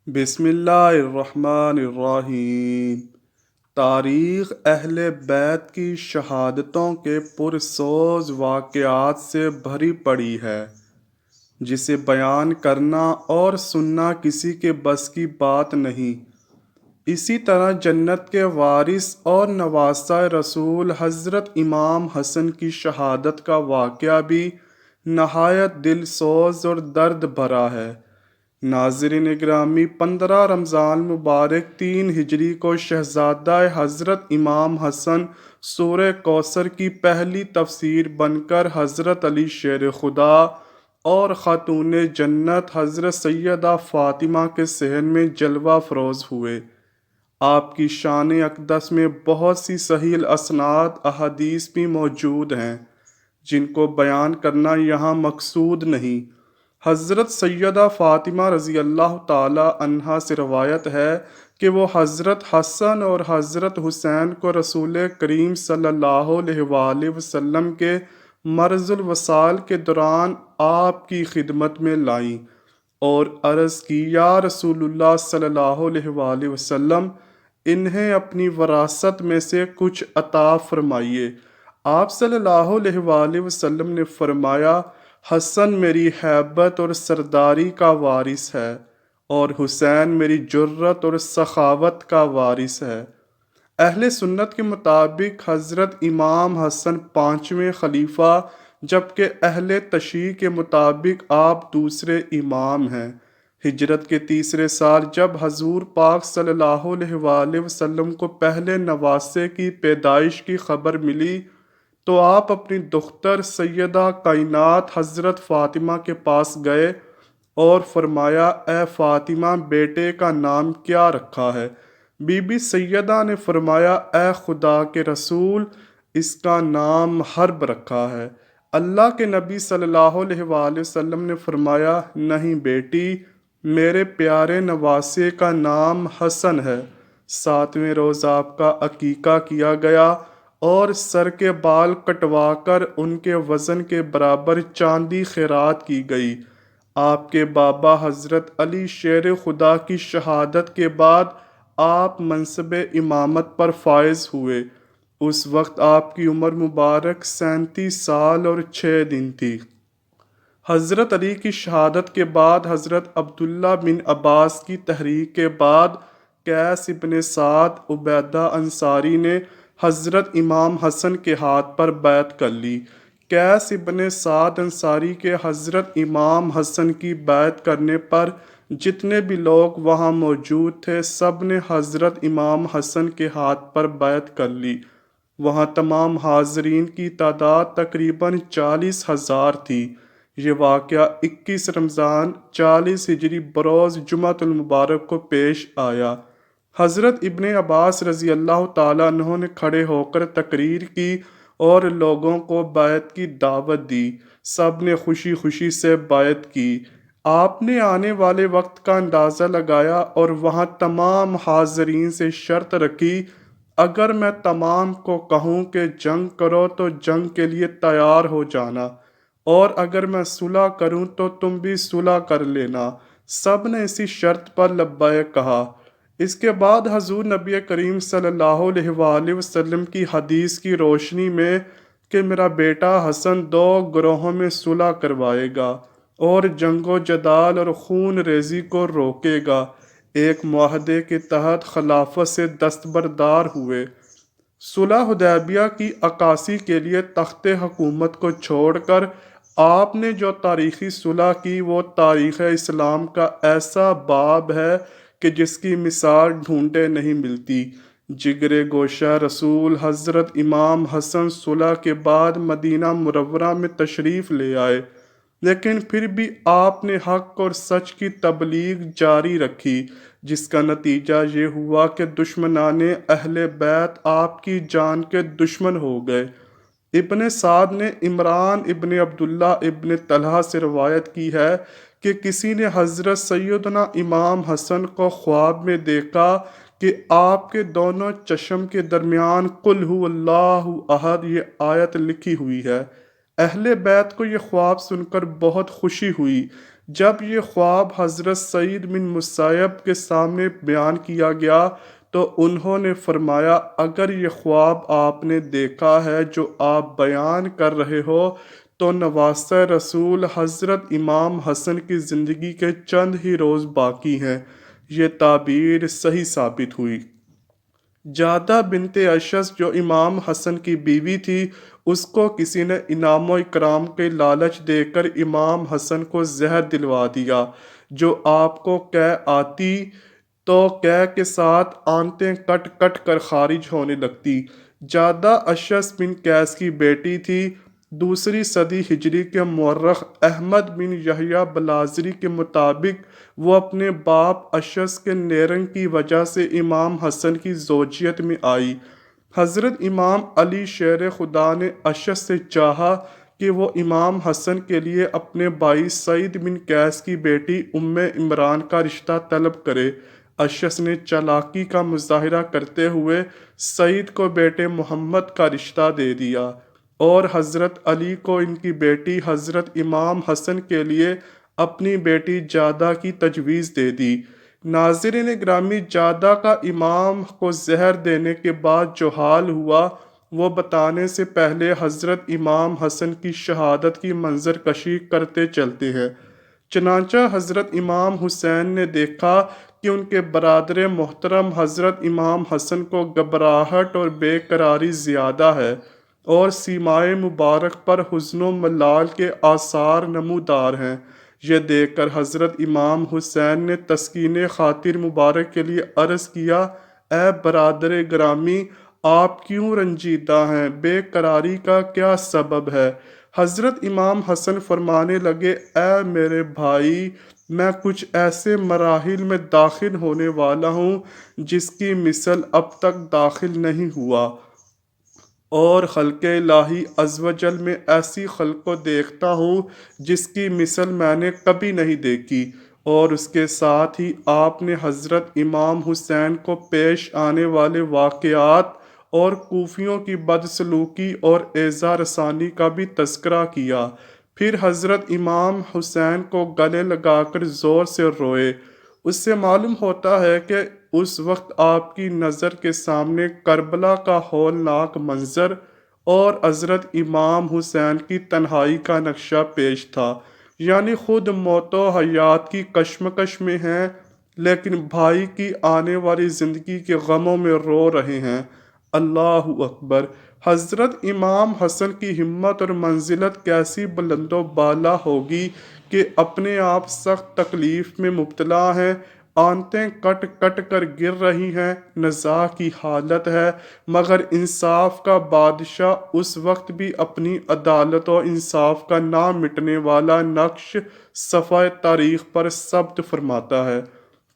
بسم اللہ الرحمن الرحیم۔ تاریخ اہل بیت کی شہادتوں کے پرسوز واقعات سے بھری پڑی ہے، جسے بیان کرنا اور سننا کسی کے بس کی بات نہیں۔ اسی طرح جنت کے وارث اور نواسہ رسول حضرت امام حسن کی شہادت کا واقعہ بھی نہایت دل سوز اور درد بھرا ہے۔ ناظرین گرامی، 15 رمضان مبارک 3 ہجری کو شہزادہ حضرت امام حسن سورہ کوثر کی پہلی تفسیر بن کر حضرت علی شیر خدا اور خاتون جنت حضرت سیدہ فاطمہ کے صحن میں جلوہ افروز ہوئے۔ آپ کی شان اقدس میں بہت سی صحیح الاسناد احادیث بھی موجود ہیں، جن کو بیان کرنا یہاں مقصود نہیں۔ حضرت سیدہ فاطمہ رضی اللہ تعالی عنہا سے روایت ہے کہ وہ حضرت حسن اور حضرت حسین کو رسول کریم صلی اللہ علیہ وآلہ وسلم کے مرض الوصال کے دوران آپ کی خدمت میں لائیں اور عرض کی، یا رسول اللہ صلی اللہ علیہ وآلہ وسلم، انہیں اپنی وراثت میں سے کچھ عطا فرمائیے۔ آپ صلی اللہ علیہ وآلہ وسلم نے فرمایا، حسن میری ہیبت اور سرداری کا وارث ہے اور حسین میری جرت اور سخاوت کا وارث ہے۔ اہل سنت کے مطابق حضرت امام حسن 5ویں خلیفہ، جبکہ اہل تشیع کے مطابق آپ دوسرے امام ہیں۔ ہجرت کے تیسرے سال جب حضور پاک صلی اللہ علیہ وآلہ وسلم کو پہلے نواسے کی پیدائش کی خبر ملی تو آپ اپنی دختر سیدہ کائنات حضرت فاطمہ کے پاس گئے اور فرمایا، اے فاطمہ، بیٹے کا نام کیا رکھا ہے؟ بی بی سیدہ نے فرمایا، اے خدا کے رسول، اس کا نام حرب رکھا ہے۔ اللہ کے نبی صلی اللہ علیہ وآلہ وسلم نے فرمایا، نہیں بیٹی، میرے پیارے نواسے کا نام حسن ہے۔ 7ویں روز آپ کا عقیقہ کیا گیا اور سر کے بال کٹوا کر ان کے وزن کے برابر چاندی خیرات کی گئی۔ آپ کے بابا حضرت علی شیر خدا کی شہادت کے بعد آپ منصب امامت پر فائز ہوئے۔ اس وقت آپ کی عمر مبارک 37 سال اور 6 دن تھی۔ حضرت علی کی شہادت کے بعد حضرت عبداللہ بن عباس کی تحریک کے بعد قیس ابن سعد عبیدہ انصاری نے حضرت امام حسن کے ہاتھ پر بیعت کر لی۔ قیس ابن سعد انصاری کے حضرت امام حسن کی بیعت کرنے پر جتنے بھی لوگ وہاں موجود تھے، سب نے حضرت امام حسن کے ہاتھ پر بیعت کر لی۔ وہاں تمام حاضرین کی تعداد تقریباً 40,000 تھی۔ یہ واقعہ 21 رمضان 40 ہجری بروز جمعۃ المبارک کو پیش آیا۔ حضرت ابن عباس رضی اللہ تعالیٰ عنہ نے کھڑے ہو کر تقریر کی اور لوگوں کو بیعت کی دعوت دی۔ سب نے خوشی خوشی سے بیعت کی۔ آپ نے آنے والے وقت کا اندازہ لگایا اور وہاں تمام حاضرین سے شرط رکھی، اگر میں تمام کو کہوں کہ جنگ کرو تو جنگ کے لیے تیار ہو جانا، اور اگر میں صلح کروں تو تم بھی صلح کر لینا۔ سب نے اسی شرط پر لبیک کہا۔ اس کے بعد حضور نبی کریم صلی اللہ علیہ وآلہ وسلم کی حدیث کی روشنی میں کہ میرا بیٹا حسن 2 گروہوں میں صلح کروائے گا اور جنگ و جدال اور خون ریزی کو روکے گا، ایک معاہدے کے تحت خلافت سے دستبردار ہوئے۔ صلح حدیبیہ کی عکاسی کے لیے تخت حکومت کو چھوڑ کر آپ نے جو تاریخی صلح کی، وہ تاریخ اسلام کا ایسا باب ہے کہ جس کی مثال ڈھونڈے نہیں ملتی۔ جگر گوشہ رسول حضرت امام حسن صلح کے بعد مدینہ منورہ میں تشریف لے آئے، لیکن پھر بھی آپ نے حق اور سچ کی تبلیغ جاری رکھی، جس کا نتیجہ یہ ہوا کہ دشمنان اہل بیت آپ کی جان کے دشمن ہو گئے۔ ابن سعد نے عمران ابن عبداللہ ابن طلحہ سے روایت کی ہے کہ کسی نے حضرت سیدنا امام حسن کو خواب میں دیکھا کہ آپ کے دونوں چشم کے درمیان قل ہو اللہ احد یہ آیت لکھی ہوئی ہے۔ اہل بیت کو یہ خواب سن کر بہت خوشی ہوئی۔ جب یہ خواب حضرت سعید بن مسیب کے سامنے بیان کیا گیا تو انہوں نے فرمایا، اگر یہ خواب آپ نے دیکھا ہے جو آپ بیان کر رہے ہو تو نواسہ رسول حضرت امام حسن کی زندگی کے چند ہی روز باقی ہیں۔ یہ تعبیر صحیح ثابت ہوئی۔ جادہ بنت اشس جو امام حسن کی بیوی تھی، اس کو کسی نے انعام و اکرام کے لالچ دے کر امام حسن کو زہر دلوا دیا، جو آپ کو قے آتی تو قے کے ساتھ آنتیں کٹ کٹ کر خارج ہونے لگتی۔ جادہ اشس بن قیس کی بیٹی تھی۔ دوسری صدی ہجری کے مورخ احمد بن یحییٰ بلازری کے مطابق وہ اپنے باپ اشس کے نیرنگ کی وجہ سے امام حسن کی زوجیت میں آئی۔ حضرت امام علی شیر خدا نے اشس سے چاہا کہ وہ امام حسن کے لیے اپنے بھائی سعید بن قیس کی بیٹی ام عمران کا رشتہ طلب کرے۔ اشس نے چالاکی کا مظاہرہ کرتے ہوئے سعید کو بیٹے محمد کا رشتہ دے دیا اور حضرت علی کو ان کی بیٹی حضرت امام حسن کے لیے اپنی بیٹی جادہ کی تجویز دے دی۔ ناظرین گرامی، جادہ کا امام کو زہر دینے کے بعد جو حال ہوا وہ بتانے سے پہلے حضرت امام حسن کی شہادت کی منظر کشی کرتے چلتے ہیں۔ چنانچہ حضرت امام حسین نے دیکھا کہ ان کے برادر محترم حضرت امام حسن کو گھبراہٹ اور بے قراری زیادہ ہے اور سیمائے مبارک پر حزن و ملال کے آثار نمودار ہیں۔ یہ دیکھ کر حضرت امام حسین نے تسکین خاطر مبارک کے لیے عرض کیا، اے برادر گرامی، آپ کیوں رنجیدہ ہیں؟ بے قراری کا کیا سبب ہے؟ حضرت امام حسن فرمانے لگے، اے میرے بھائی، میں کچھ ایسے مراحل میں داخل ہونے والا ہوں جس کی مثل اب تک داخل نہیں ہوا، اور خلق الہی عز و جل میں ایسی خلق کو دیکھتا ہوں جس کی مثل میں نے کبھی نہیں دیکھی۔ اور اس کے ساتھ ہی آپ نے حضرت امام حسین کو پیش آنے والے واقعات اور کوفیوں کی بدسلوکی اور ایذا رسانی کا بھی تذکرہ کیا۔ پھر حضرت امام حسین کو گلے لگا کر زور سے روئے۔ اس سے معلوم ہوتا ہے کہ اس وقت آپ کی نظر کے سامنے کربلا کا ہولناک منظر اور حضرت امام حسین کی تنہائی کا نقشہ پیش تھا، یعنی خود موت و حیات کی کشمکش میں ہیں لیکن بھائی کی آنے والی زندگی کے غموں میں رو رہے ہیں۔ اللہ اکبر! حضرت امام حسن کی ہمت اور منزلت کیسی بلند و بالا ہوگی کہ اپنے آپ سخت تکلیف میں مبتلا ہیں، آنتیں کٹ کٹ کر گر رہی ہیں، نزاع کی حالت ہے، مگر انصاف کا بادشاہ اس وقت بھی اپنی عدالت و انصاف کا نہ مٹنے والا نقش صفحہ تاریخ پر ثبت فرماتا ہے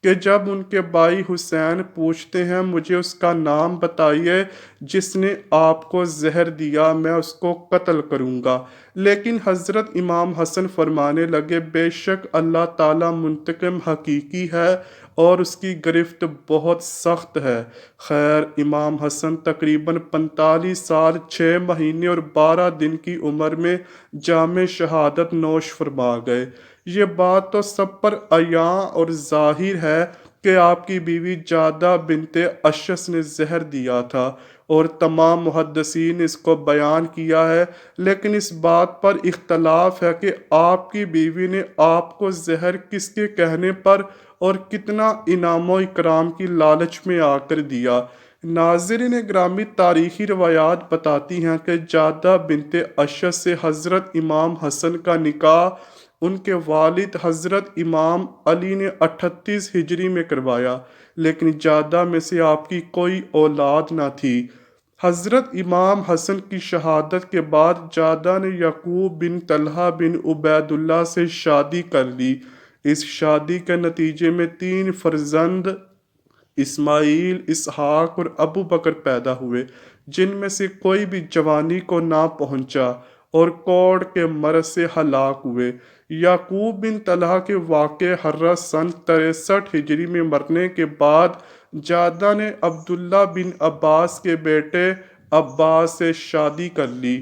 کہ جب ان کے بھائی حسین پوچھتے ہیں، مجھے اس کا نام بتائیے جس نے آپ کو زہر دیا، میں اس کو قتل کروں گا، لیکن حضرت امام حسن فرمانے لگے، بے شک اللہ تعالیٰ منتقم حقیقی ہے اور اس کی گرفت بہت سخت ہے۔ خیر، امام حسن تقریباً 45 سال 6 مہینے اور 12 دن کی عمر میں جام شہادت نوش فرما گئے۔ یہ بات تو سب پر عیاں اور ظاہر ہے کہ آپ کی بیوی جادہ بنت اشس نے زہر دیا تھا اور تمام محدثین نے اس کو بیان کیا ہے، لیکن اس بات پر اختلاف ہے کہ آپ کی بیوی نے آپ کو زہر کس کے کہنے پر اور کتنا انعام و اکرام کی لالچ میں آ کر دیا۔ ناظرین گرامی، تاریخی روایات بتاتی ہیں کہ جادہ بنت اشس سے حضرت امام حسن کا نکاح ان کے والد حضرت امام علی نے 38 ہجری میں کروایا، لیکن جادہ میں سے آپ کی کوئی اولاد نہ تھی۔ حضرت امام حسن کی شہادت کے بعد جادہ نے یعقوب بن طلحہ بن عبید اللہ سے شادی کر لی۔ اس شادی کے نتیجے میں 3 فرزند اسماعیل، اسحاق اور ابو بکر پیدا ہوئے، جن میں سے کوئی بھی جوانی کو نہ پہنچا اور کوڑ کے مرض سے ہلاک ہوئے۔ یعقوب بن طلحہ کے واقع حرہ سن 63 ہجری میں مرنے کے بعد جادہ نے عبداللہ بن عباس کے بیٹے عباس سے شادی کر لی۔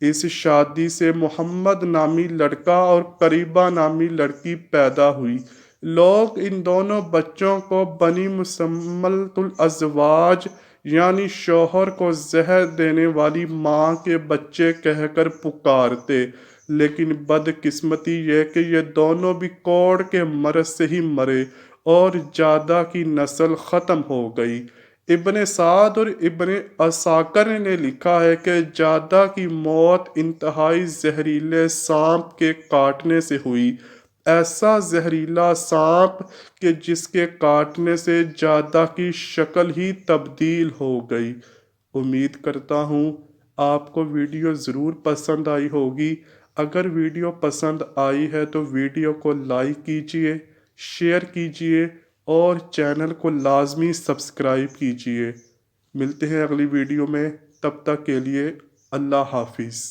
اس شادی سے محمد نامی لڑکا اور قریبہ نامی لڑکی پیدا ہوئی۔ لوگ ان دونوں بچوں کو بنی مسملۃ الازواج یعنی شوہر کو زہر دینے والی ماں کے بچے کہہ کر پکارتے، لیکن بدقسمتی یہ کہ یہ دونوں بھی کوڑ کے مرض سے ہی مرے اور جادہ کی نسل ختم ہو گئی۔ ابن سعد اور ابن عساکر نے لکھا ہے کہ جادہ کی موت انتہائی زہریلے سانپ کے کاٹنے سے ہوئی، ایسا زہریلا سانپ کہ جس کے کاٹنے سے جادہ کی شکل ہی تبدیل ہو گئی۔ امید کرتا ہوں آپ کو ویڈیو ضرور پسند آئی ہوگی۔ اگر ویڈیو پسند آئی ہے تو ویڈیو کو لائک کیجئے، شیئر کیجئے اور چینل کو لازمی سبسکرائب کیجئے۔ ملتے ہیں اگلی ویڈیو میں، تب تک کے لیے اللہ حافظ۔